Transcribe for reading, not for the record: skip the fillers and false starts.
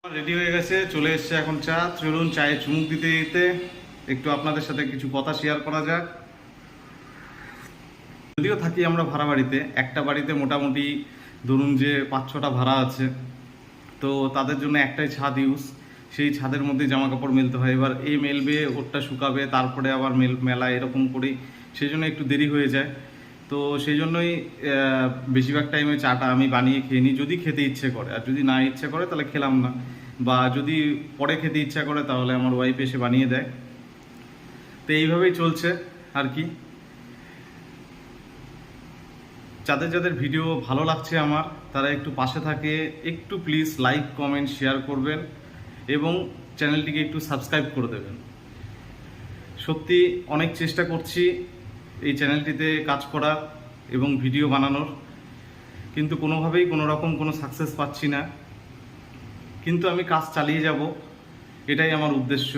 Ready হয়ে গেছে, চলে এসছে এখন চা। চলুন চায়ে চুমুক দিতে দিতে একটু আপনাদের সাথে কিছু কথা শেয়ার করা যাক। যদিও থাকি আমরা ভাড়া বাড়িতে, একটা বাড়িতে মোটামুটি ধরুন যে 5-6টা ভাড়া আছে, তো তাদের জন্য একটাই ছাদ ইউজ। সেই ছাদের মধ্যে জামা কাপড় মেলতে হয়, এবার এ মেলবে, ওরটা শুকাবে, তারপরে আবার মেলা, এরকম করেই সেই জন্য একটু দেরি হয়ে যায়। তো সেই জন্যই বেশিরভাগ টাইমে চাটা আমি বানিয়ে খেয়ে নিই, যদি খেতে ইচ্ছে করে। আর যদি না ইচ্ছে করে তাহলে খেলাম না, বা যদি পরে খেতে ইচ্ছা করে তাহলে আমার ওয়াইফ এসে বানিয়ে দেয়। তো এইভাবেই চলছে আর কি। যাদের যাদের ভিডিও ভালো লাগছে আমার, তারা একটু পাশে থাকে, একটু প্লিজ লাইক কমেন্ট শেয়ার করবেন এবং চ্যানেলটিকে একটু সাবস্ক্রাইব করে দেবেন। সত্যি অনেক চেষ্টা করছি এই চ্যানেলটিতে কাজ করার এবং ভিডিও বানানোর, কিন্তু কোনোভাবেই কোনো রকম কোনো সাকসেস পাচ্ছি না। কিন্তু আমি কাজ চালিয়ে যাব, এটাই আমার উদ্দেশ্য।